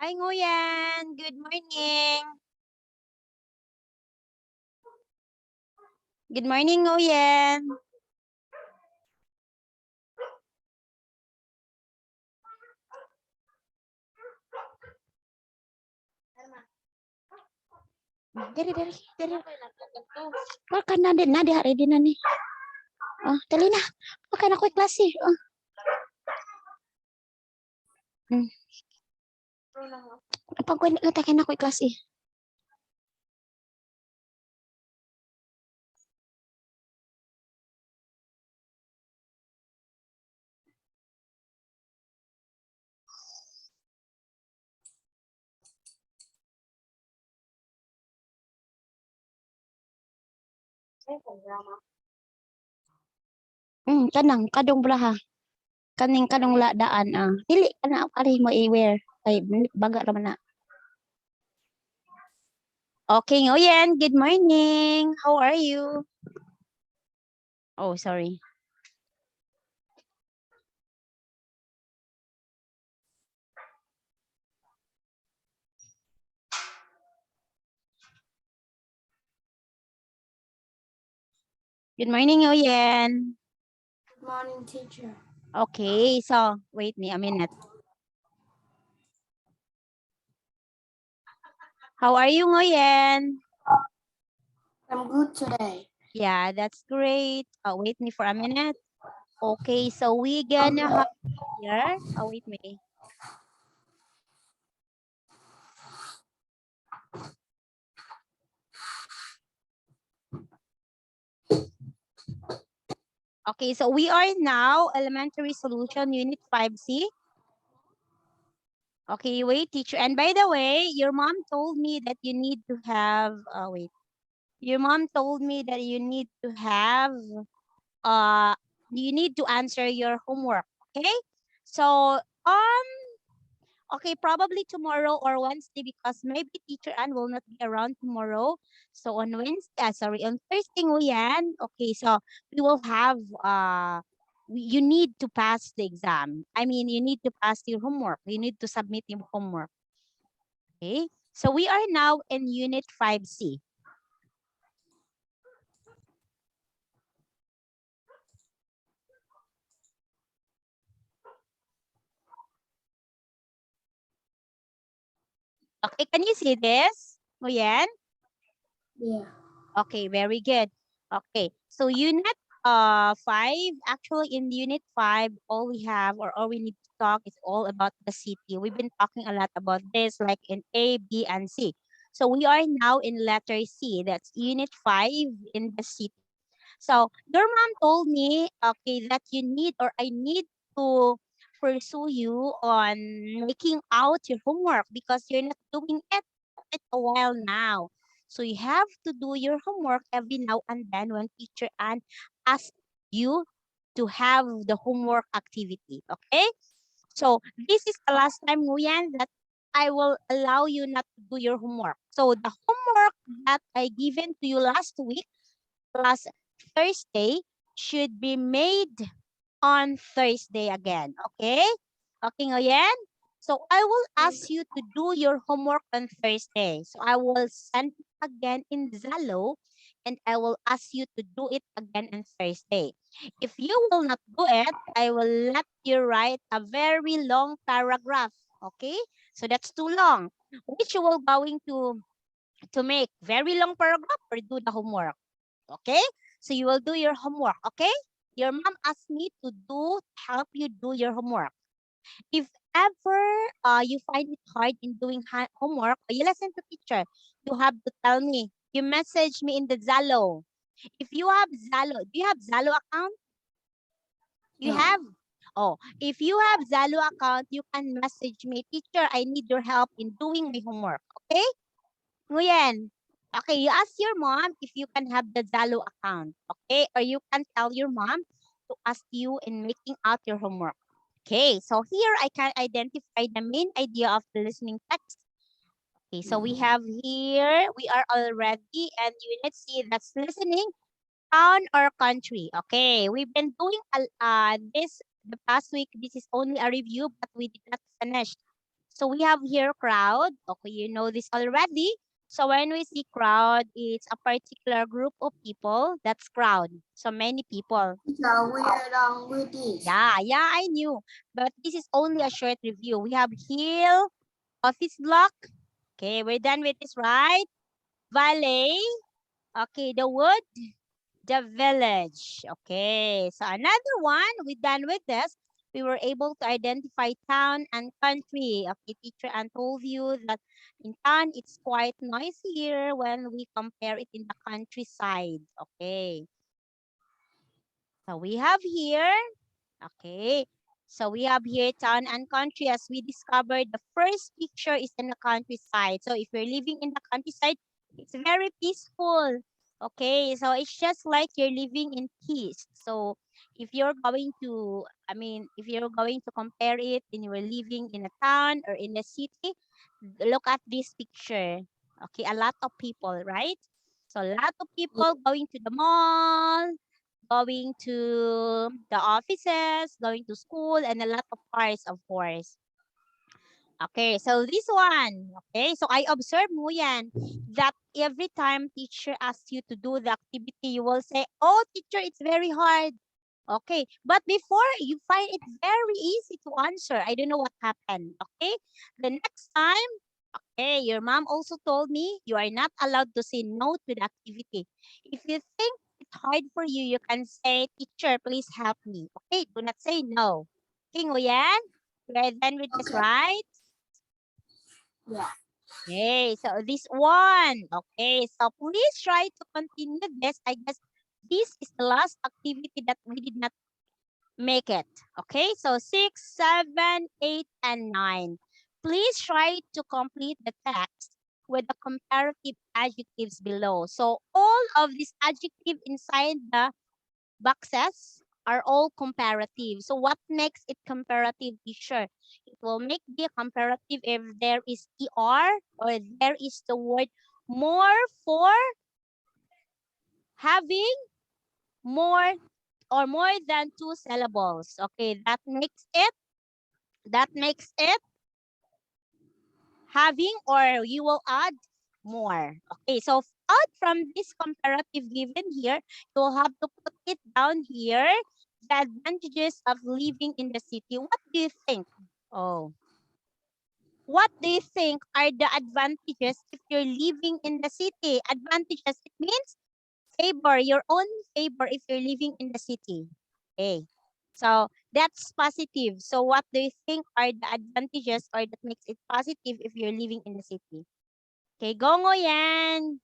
Hi, Nguyen. Good morning. Good morning, Nguyen. Dari. Makan na hari din na ni. Oh, dali na. Makan ako klase. Oh. Apa ko natakin ako klase? Kanang kadong belaha. Kaning kadong ladaan Dili kana kali mo i-wear. Ay baga raman na. Okay, Nguyen. Good morning. How are you? Oh, sorry. Good morning, Nguyen. Good morning, teacher. Okay, so wait me a minute. How are you, Nguyen? I'm good today. Yeah, that's great. Wait me for a minute. Okay, so we gonna have here. Wait me. Okay, so we are now elementary solution unit 5C. Okay, wait, teacher. And by the way, your mom told me that you need to have, wait. Your mom told me that you need to have, you need to answer your homework. Okay, so okay, probably tomorrow or Wednesday because maybe Teacher Ann will not be around tomorrow. So on Wednesday, sorry, on Thursday, Nguyen. Okay, so we will have you need to pass the exam. I mean, you need to pass your homework. You need to submit your homework. Okay, so we are now in Unit 5C. Okay, can you see this, Nguyen? Yeah. Okay, very good. Okay, so unit 5, actually in unit 5, all we have or all we need to talk is all about the city. We've been talking a lot about this like in A, B, and C. So we are now in letter C. That's unit 5 in the city. So your mom told me, okay, that you need or I need to pursue you on making out your homework because you're not doing it quite a while now. So you have to do your homework every now and then when teacher Ann asks you to have the homework activity. Okay? So this is the last time, Nguyen, that I will allow you not to do your homework. So the homework that I given to you last week, last Thursday, should be made on Thursday again. Okay? Okay, Nguyen? So I will ask you to do your homework on Thursday. So I will send it again in Zalo and I will ask you to do it again on Thursday. If you will not do it, I will let you write a very long paragraph. Okay? So that's too long. Which you will going to make very long paragraph or do the homework. Okay? So you will do your homework. Okay? Your mom asked me to help you do your homework. If ever you find it hard in doing homework, or you listen to teacher, you have to tell me. You message me in the Zalo. If you have Zalo, do you have Zalo account? You No. have? Oh, if you have Zalo account, you can message me, teacher, I need your help in doing my homework. Okay? Nguyen. Okay, you ask your mom if you can have the Zalo account. Okay? Or you can tell your mom to ask you in making out your homework. Okay, so here I can identify the main idea of the listening text. Okay, so we have here, we are already and unit C, that's listening, town or country. Okay, we've been doing this the past week. This is only a review, but we did not finish. So we have here crowd. Okay, you know this already. So when we see crowd, it's a particular group of people. That's crowd. So many people. Teacher, we are done with this. Yeah, I knew. But this is only a short review. We have hill, office block. Okay, we're done with this, right? Valley. Okay, the wood, the village. Okay, so another one, we're done with this. We were able to identify town and country. Okay, teacher and told you that in town, it's quite noisier when we compare it in the countryside. Okay, so we have here, okay, so we have here town and country. As we discovered, the first picture is in the countryside. So if you're living in the countryside, it's very peaceful. Okay, so it's just like you're living in peace. So if you're going to, if you're going to compare it and you're living in a town or in a city, look at this picture. Okay, a lot of people, right? So a lot of people going to the mall, going to the offices, going to school, and a lot of cars, of course. Okay, so this one, okay, so I observed mo yan, that every time teacher asks you to do the activity, you will say, oh, teacher, it's very hard. Okay, but before you find it very easy to answer. I don't know what happened. Okay, the next time, okay, your mom also told me you are not allowed to say no to the activity. If you think it's hard for you, you can say, teacher, please help me. Okay, do not say no. Okay, Nguyen, we're done with this, Okay. right? Yeah. Okay, so this one. Okay, so please try to continue this. I guess this is the last activity that we did not make it. Okay, so 6, 7, 8, and 9. Please try to complete the text with the comparative adjectives below. So all of these adjectives inside the boxes are all comparative. So what makes it comparative, teacher? It will make the comparative if there is er or there is the word more for having more or more than two syllables. Okay, that makes it having, or you will add more. Okay, so out from this comparative given here, you'll have to put it down here. The advantages of living in the city. What do you think? Oh, what do you think are the advantages if you're living in the city? Advantages, it means favor, your own favor if you're living in the city. Okay. So that's positive. So what do you think are the advantages or that makes it positive if you're living in the city? Okay, go mo yan.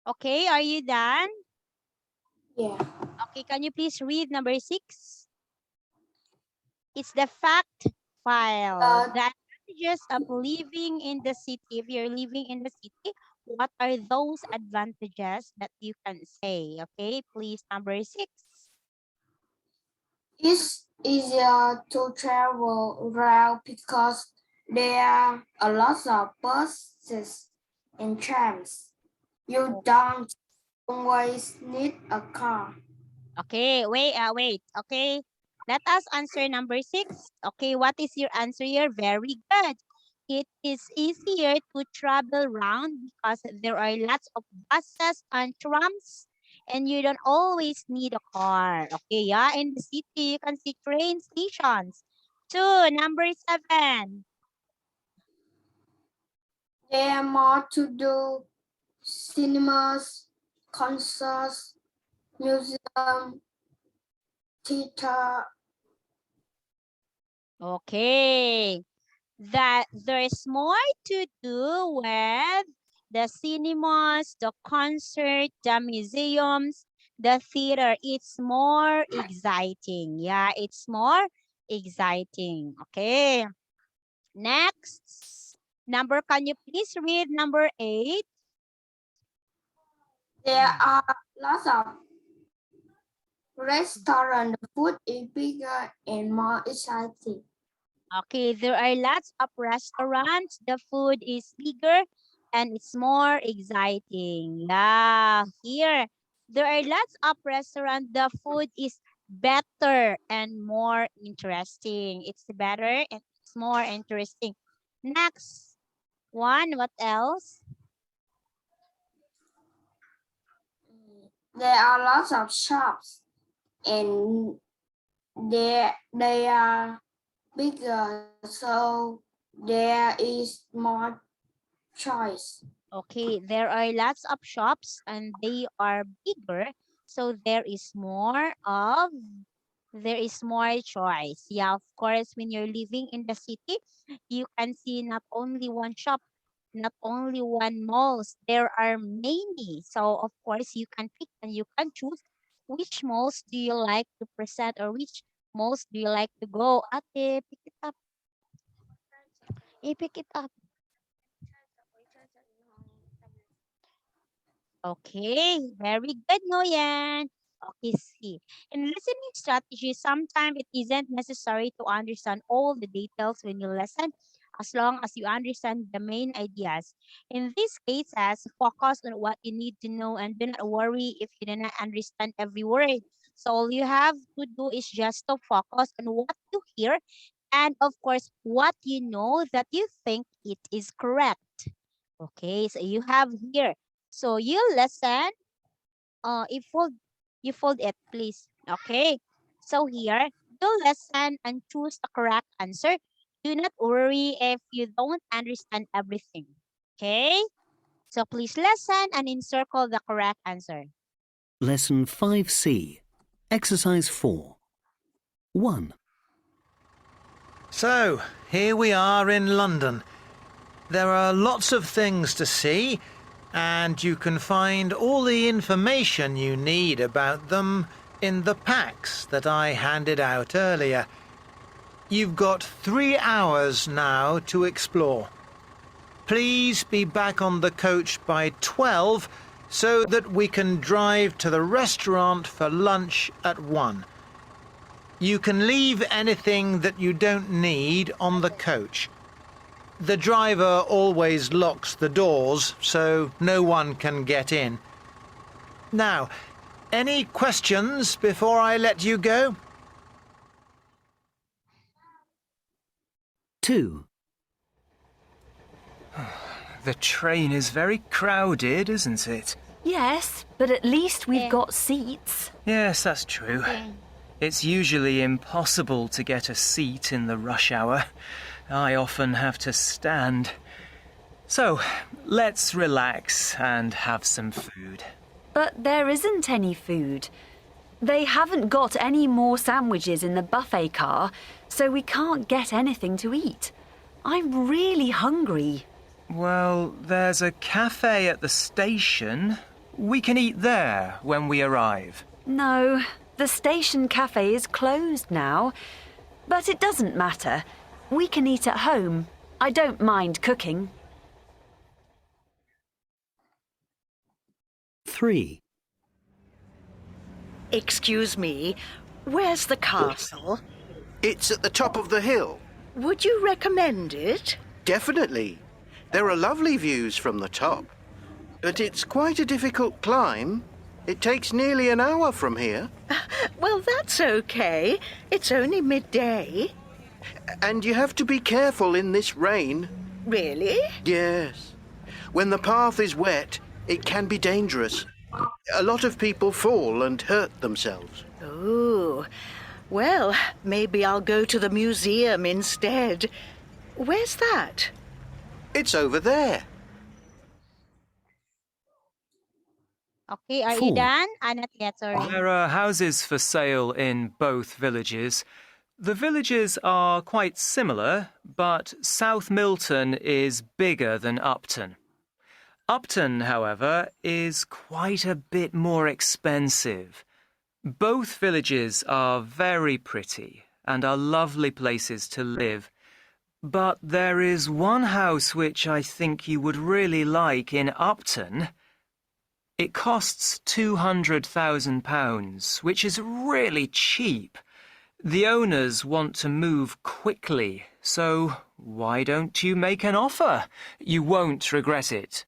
Okay, are you done? Yeah. Okay, can you please read number 6? It's the fact file. Uh, The advantages of living in the city. If you're living in the city, what are those advantages that you can say? Okay, please, number 6. it's easier to travel around because there are a lot of buses and trams. You don't always need a car. Okay, wait. Okay, let us answer number 6. Okay, what is your answer here? Very good. It is easier to travel around because there are lots of buses and trams, and you don't always need a car. Okay, yeah, in the city you can see train stations. 2, number 7. There are more to do: cinemas, concerts, museum, theater. Okay. That there's more to do with the cinemas, the concert, the museums, the theater. It's more exciting. Yeah, it's more exciting. Okay. Next. Can you please read number 8? There are lots of restaurants. The food is bigger and more exciting. Okay, there are lots of restaurants. The food is bigger and it's more exciting. Yeah, here there are lots of restaurants. The food is better and more interesting. It's better and it's more interesting. Next one, what else? There are lots of shops and they are bigger, so there is more choice. Okay, there are lots of shops and they are bigger, so there is more choice. Yeah, of course, when you're living in the city, you can see not only one shop, not only one malls. There are many. So of course, you can pick and you can choose which malls do you like to present or which malls do you like to go. Ate, pick it up. Pick it up. Okay, very good, Noyan. Okay, see. In listening strategy, sometimes it isn't necessary to understand all the details when you listen, as long as you understand the main ideas. In these cases, focus on what you need to know and do not worry if you do not understand every word. So all you have to do is just to focus on what you hear and of course what you know that you think it is correct. Okay, so you have here. So you listen. You you fold it, please. Okay. So here, you listen and choose the correct answer. Do not worry if you don't understand everything. Okay. So please listen and encircle the correct answer. Lesson 5C. Exercise 4. 1. So, here we are in London. There are lots of things to see, and you can find all the information you need about them in the packs that I handed out earlier. You've got 3 hours now to explore. Please be back on the coach by 12 so that we can drive to the restaurant for lunch at 1. You can leave anything that you don't need on the coach. The driver always locks the doors so no one can get in. Now, any questions before I let you go? 2. The train is very crowded, isn't it? Yes, but at least we've Yeah. got seats. Yes, that's true. It's usually impossible to get a seat in the rush hour. I often have to stand. So, let's relax and have some food. But there isn't any food. They haven't got any more sandwiches in the buffet car, so we can't get anything to eat. I'm really hungry. Well, there's a cafe at the station. We can eat there when we arrive. No, the station cafe is closed now. But it doesn't matter. We can eat at home. I don't mind cooking. 3. Excuse me, where's the castle? It's at the top of the hill. Would you recommend it? Definitely. There are lovely views from the top. But it's quite a difficult climb. It takes nearly an hour from here. Well, that's okay. It's only midday. And you have to be careful in this rain. Really? Yes. When the path is wet, it can be dangerous. A lot of people fall and hurt themselves. Oh, well, maybe I'll go to the museum instead. Where's that? It's over there. Okay, are you 4. done? Not yet, sorry. There are houses for sale in both villages. The villages are quite similar, but South Milton is bigger than Upton. Upton, however, is quite a bit more expensive. Both villages are very pretty and are lovely places to live. But there is one house which I think you would really like in Upton. It costs £200,000, which is really cheap. The owners want to move quickly, so why don't you make an offer? You won't regret it.